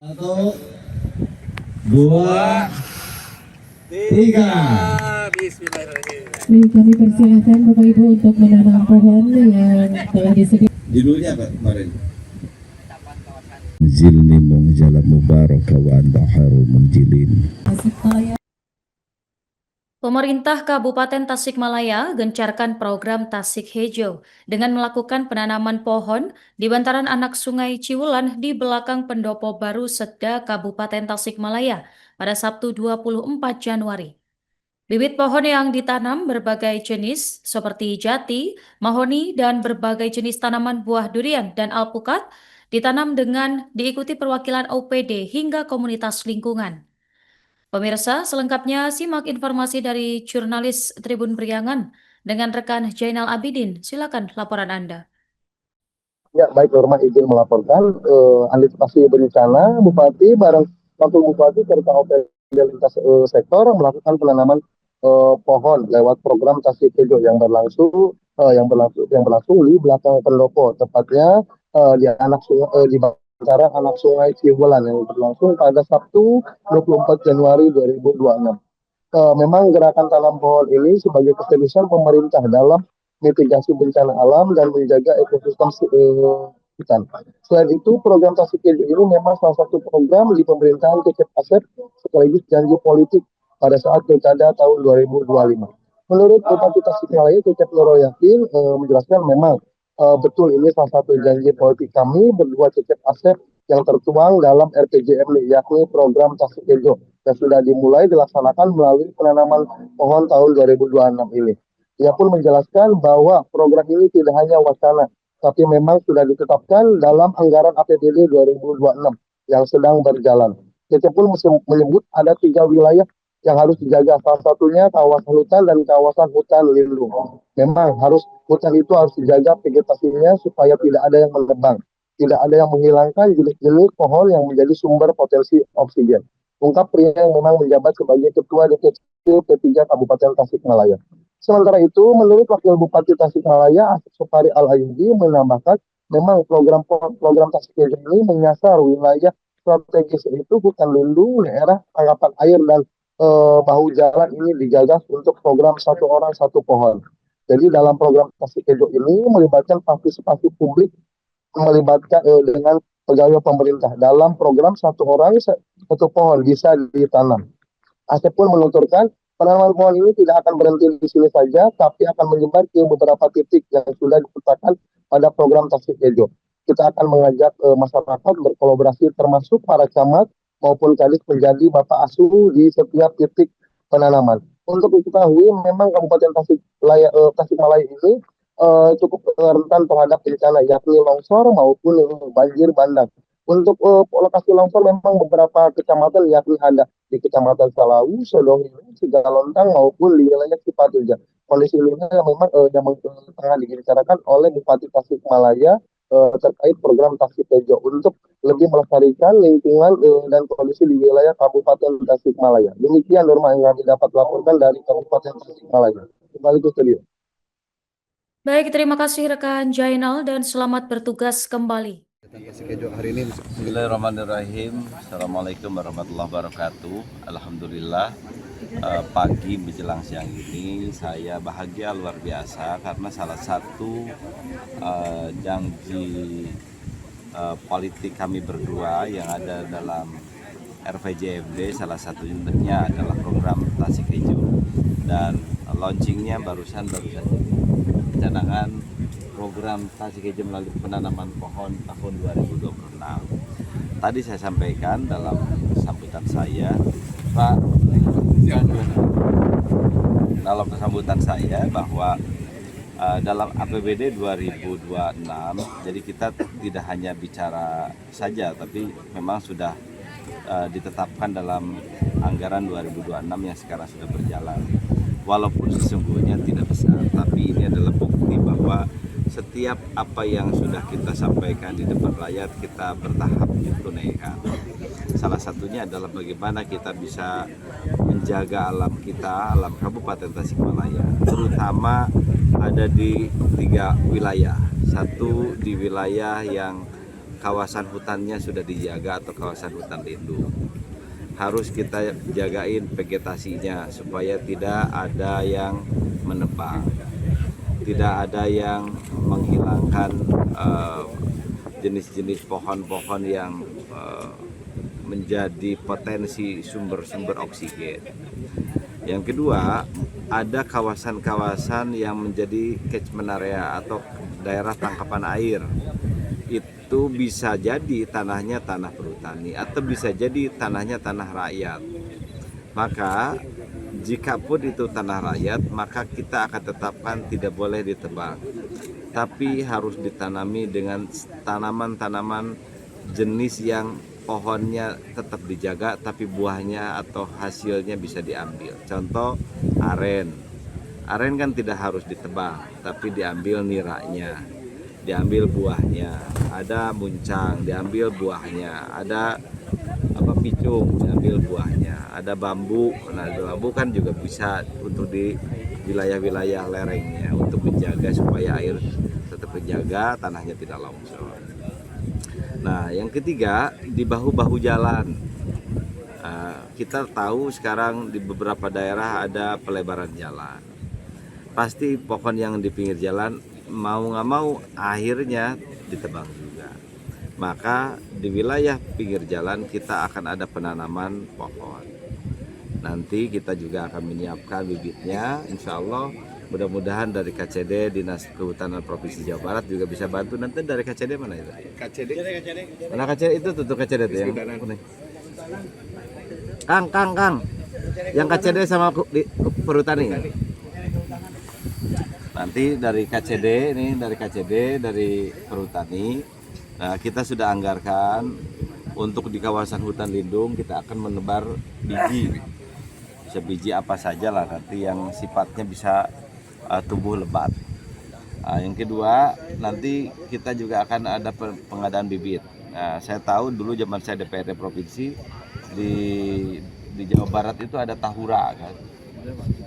Satu, dua, tiga. Baik, kami persilahkan Bapak Ibu untuk menanam pohon yang telah disediakan. Judulnya apa kemarin? Zilni jalan mubaraka wa anta khairul munjilin. Tasikmalaya. Pemerintah Kabupaten Tasikmalaya gencarkan program Tasik Hijau dengan melakukan penanaman pohon di bantaran anak Sungai Ciwulan di belakang Pendopo Baru Seda Kabupaten Tasikmalaya pada Sabtu 24 Januari. Bibit pohon yang ditanam berbagai jenis seperti jati, mahoni, dan berbagai jenis tanaman buah durian dan alpukat ditanam dengan diikuti perwakilan OPD hingga komunitas lingkungan. Pemirsa, selengkapnya simak informasi dari jurnalis Tribun Priangan dengan rekan Jainal Abidin. Silakan laporan Anda. Ya, baik, Norma izin melaporkan antisipasi bencana Bupati bareng Wakil Bupati serta OPD lintas sektor melakukan penanaman pohon lewat program Tasik Hijau yang berlangsung di belakang pendopo, tepatnya di antara anak sungai Ciwulan yang berlangsung pada Sabtu 24 Januari 2026. Memang gerakan tanam pohon ini sebagai keseriusan pemerintah dalam mitigasi bencana alam dan menjaga ekosistem hutan. Selain itu, program Tasik Hijau ini memang salah satu program di pemerintahan Cecep Asep sekaligus janji politik pada saat pilkada tahun 2025. Menurut Bupati Tasikmalaya Cecep Nurroyakin menjelaskan memang betul ini salah satu janji politik kami berdua Cecep Asep yang tertuang dalam RPJMD, yakni program Tasik Hijau yang sudah dimulai dilaksanakan melalui penanaman pohon tahun 2026 ini. Ia pun menjelaskan bahwa program ini tidak hanya wacana, tapi memang sudah ditetapkan dalam anggaran APBD 2026 yang sedang berjalan. Cecep pun menyebut ada 3 wilayah yang harus dijaga, salah satunya kawasan hutan dan kawasan hutan lindung. Memang hutan itu harus dijaga vegetasinya supaya tidak ada yang menebang, tidak ada yang menghilangkan jenis-jenis pohon yang menjadi sumber potensi oksigen. Ungkap pria yang memang menjabat sebagai Ketua DPC P3 Kabupaten Tasikmalaya. Sementara itu, menurut Wakil Bupati Tasikmalaya Asep Sopari Al-Ayubi menambahkan, memang program Tasik Hijau ini menyasar wilayah strategis itu hutan lindung, daerah tangkapan air dan bahu jalan ini digagas untuk program satu orang satu pohon. Jadi dalam program Tasik Hijau ini melibatkan partisipasi publik, melibatkan dengan pegawai pemerintah dalam program satu orang satu pohon bisa ditanam. Asep pun menuturkan penanaman pohon ini tidak akan berhenti di sini saja, tapi akan menyebar ke beberapa titik yang sudah dipetakan pada program Tasik Hijau. Kita akan mengajak masyarakat berkolaborasi termasuk para camat maupun kadis menjadi bapak asuh di setiap titik penanaman. Untuk diketahui, memang Kabupaten Tasikmalaya ini cukup rentan terhadap bencana, yakni longsor maupun banjir bandang. Untuk lokasi longsor memang beberapa kecamatan yakni ada di Kecamatan Salawu, Sodohili, Sigalontang maupun di wilayah Cipatujah. Kondisi ini memang yang tengah dibicarakan oleh Bupati Tasikmalaya terkait program Tasik Hijau untuk lebih melestarikan lingkungan dan kondisi di wilayah Kabupaten Tasikmalaya. Demikian Norma yang kami dapat laporkan dari Kabupaten Tasikmalaya. Kembali ke studio. Baik, terima kasih rekan Jainal dan selamat bertugas kembali. Bismillahirrahmanirrahim. Assalamualaikum warahmatullahi wabarakatuh. Alhamdulillah, pagi menjelang siang ini saya bahagia luar biasa karena salah satu janji politik kami berdua yang ada dalam RPJMD salah satunya adalah program Tasik Hijau, dan launchingnya barusan canangan program Tasik Hijau melalui penanaman pohon tahun 2026. Tadi saya sampaikan dalam sambutan saya, Pak, dalam sambutan saya bahwa dalam APBD 2026, jadi kita tidak hanya bicara saja, tapi memang sudah ditetapkan dalam anggaran 2026 yang sekarang sudah berjalan. Walaupun sesungguhnya tidak besar, tapi ini adalah bukti bahwa setiap apa yang sudah kita sampaikan di depan rakyat kita bertahap ditunaikan. Salah satunya adalah bagaimana kita bisa menjaga alam kita, alam Kabupaten Tasikmalaya, terutama ada di 3 wilayah. Satu di wilayah yang kawasan hutannya sudah dijaga atau kawasan hutan lindung. Harus kita jagain vegetasinya supaya tidak ada yang menebang, tidak ada yang menghilangkan jenis-jenis pohon-pohon yang menjadi potensi sumber-sumber oksigen. Yang kedua, ada kawasan-kawasan yang menjadi catchment area atau daerah tangkapan air. Itu bisa jadi tanahnya tanah perhutani atau bisa jadi tanahnya tanah rakyat. Maka jika pun itu tanah rakyat, maka kita akan tetapkan tidak boleh ditebang, tapi harus ditanami dengan tanaman-tanaman jenis yang pohonnya tetap dijaga tapi buahnya atau hasilnya bisa diambil. Contoh aren. Aren kan tidak harus ditebang tapi diambil niranya, diambil buahnya. Ada muncang, diambil buahnya. Ada picung, diambil buahnya. Ada bambu. Nah, bambu kan juga bisa untuk di wilayah-wilayah lerengnya untuk menjaga supaya air tetap terjaga, tanahnya tidak longsor. Nah, yang ketiga, di bahu-bahu jalan. Kita tahu sekarang di beberapa daerah ada pelebaran jalan. Pasti pohon yang di pinggir jalan mau nggak mau akhirnya ditebang juga. Maka di wilayah pinggir jalan kita akan ada penanaman pohon. Nanti kita juga akan menyiapkan bibitnya, insya Allah. Mudah-mudahan dari KCD, Dinas Kehutanan Provinsi Jawa Barat juga bisa bantu. Nanti dari KCD mana itu? KCD. Mana KCD itu tutup KCD itu yang Kang. Yang KCD sama perhutani. Nanti dari KCD dari perhutani. Nah, kita sudah anggarkan untuk di kawasan hutan lindung kita akan menebar biji. Sebiji apa saja lah nanti yang sifatnya bisa tumbuh lebat. Yang kedua, nanti kita juga akan ada pengadaan bibit. Nah, saya tahu dulu zaman saya DPRD provinsi di Jawa Barat itu ada Tahura kan.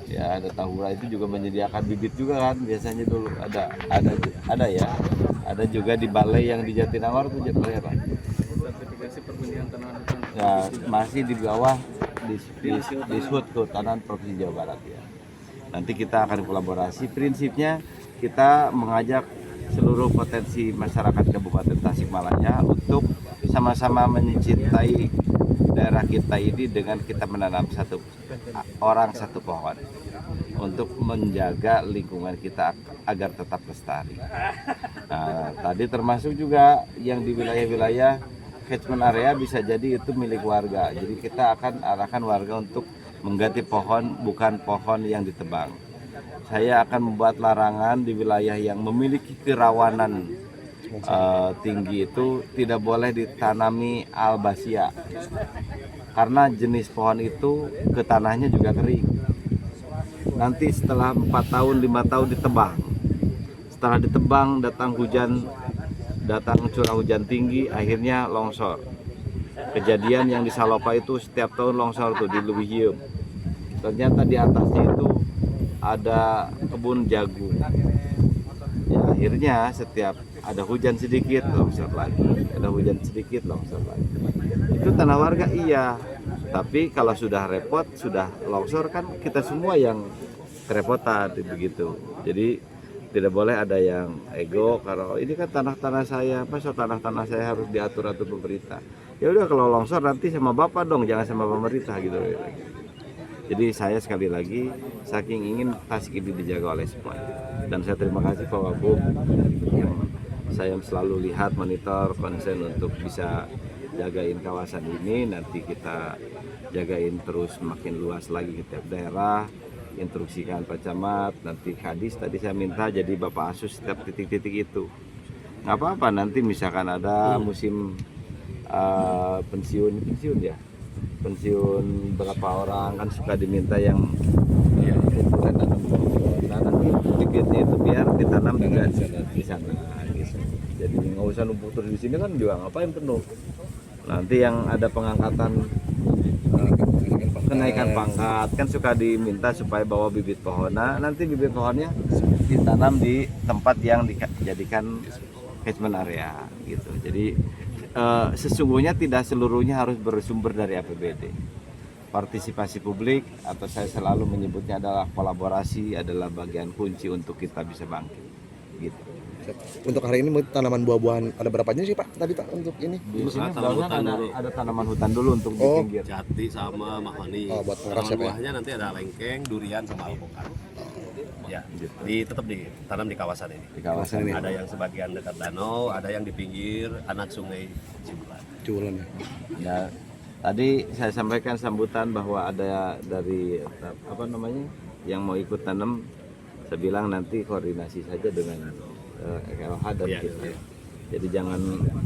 Ya, ada Tahura itu juga menyediakan bibit juga kan. Biasanya dulu ada ya. Ada juga di balai yang di Jatinangor itu balai apa? Sertifikasi perbenihan tanah hutan. Ya, masih di bawah di SHUT Kehutanan Provinsi Jawa Barat ya. Nanti kita akan kolaborasi. Prinsipnya kita mengajak seluruh potensi masyarakat Kabupaten Tasikmalaya untuk sama-sama mencintai daerah kita ini dengan kita menanam satu pohon untuk menjaga lingkungan kita agar tetap lestari. Nah, tadi termasuk juga yang di wilayah-wilayah catchment area bisa jadi itu milik warga. Jadi kita akan arahkan warga untuk mengganti pohon, bukan pohon yang ditebang. Saya akan membuat larangan di wilayah yang memiliki kerawanan tinggi itu tidak boleh ditanami albasia. Karena jenis pohon itu ke tanahnya juga kering. Nanti setelah 4 tahun, 5 tahun ditebang. Setelah ditebang datang curah hujan tinggi, akhirnya longsor. Kejadian yang di Salopa itu setiap tahun longsor tuh di Luwihium. Ternyata di atasnya itu ada kebun jagung. Ya, akhirnya setiap ada hujan sedikit longsor lagi, ada hujan sedikit longsor lagi. Itu tanah warga iya, tapi kalau sudah repot, sudah longsor kan kita semua yang kerepotan begitu. Jadi tidak boleh ada yang ego kalau ini kan tanah-tanah saya, masa tanah-tanah saya harus diatur-atur pemerintah. Ya udah kalau longsor nanti sama bapak dong, jangan sama pemerintah gitu. Jadi saya sekali lagi saking ingin Tasik ini dijaga oleh semua. Dan saya terima kasih Pak Wagub yang saya selalu lihat monitor konsen untuk bisa jagain kawasan ini. Nanti kita jagain terus makin luas lagi ke tiap daerah. Instruksikan Pak Camat, nanti Kadis tadi saya minta jadi Bapak Asus setiap titik-titik itu. Nggak apa-apa nanti misalkan ada musim pensiun ya, pensiun berapa orang kan suka diminta yang tanam pohon. Nah nanti titiknya itu biar ditanam juga di sana. Gitu. Jadi nggak usah numpuk terus di sini kan juga ngapain penuh. Nanti yang ada pengangkatan kenaikan pangkat kan suka diminta supaya bawa bibit pohon. Nah, nanti bibit pohonnya ditanam di tempat yang dijadikan catchment area gitu. Jadi sesungguhnya tidak seluruhnya harus bersumber dari APBD. Partisipasi publik atau saya selalu menyebutnya adalah kolaborasi adalah bagian kunci untuk kita bisa bangkit. Gitu. Untuk hari ini tanaman buah-buahan ada berapa jenis sih Pak? Tadi Pak untuk ini? Di sini tanaman hutan dulu. ada tanaman hutan dulu untuk di Oh. pinggir. Jati sama mahoni. Oh, buat ngeras ya, Pak, ya? Buahnya nanti ada lengkeng, durian sama alpukat. Ya, tetap ditanam di kawasan ini. Di kawasan ini. Ada yang sebagian dekat danau, ada yang di pinggir anak sungai Cibulan. Ciwulan ya. Ya, tadi saya sampaikan sambutan bahwa ada dari yang mau ikut tanam. Saya bilang nanti koordinasi saja dengan KLH dan kita. Jadi jangan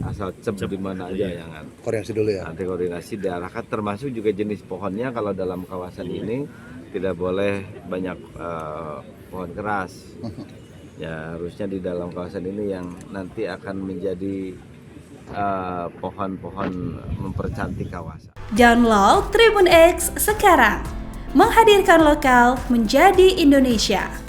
asal cep di mana aja, jangan. Koordinasi dulu ya. Nanti koordinasi diarahkan, termasuk juga jenis pohonnya. Kalau dalam kawasan ini tidak boleh banyak pohon keras. Ya harusnya di dalam kawasan ini yang nanti akan menjadi pohon-pohon mempercantik kawasan. Download Tribun X sekarang, menghadirkan lokal menjadi Indonesia.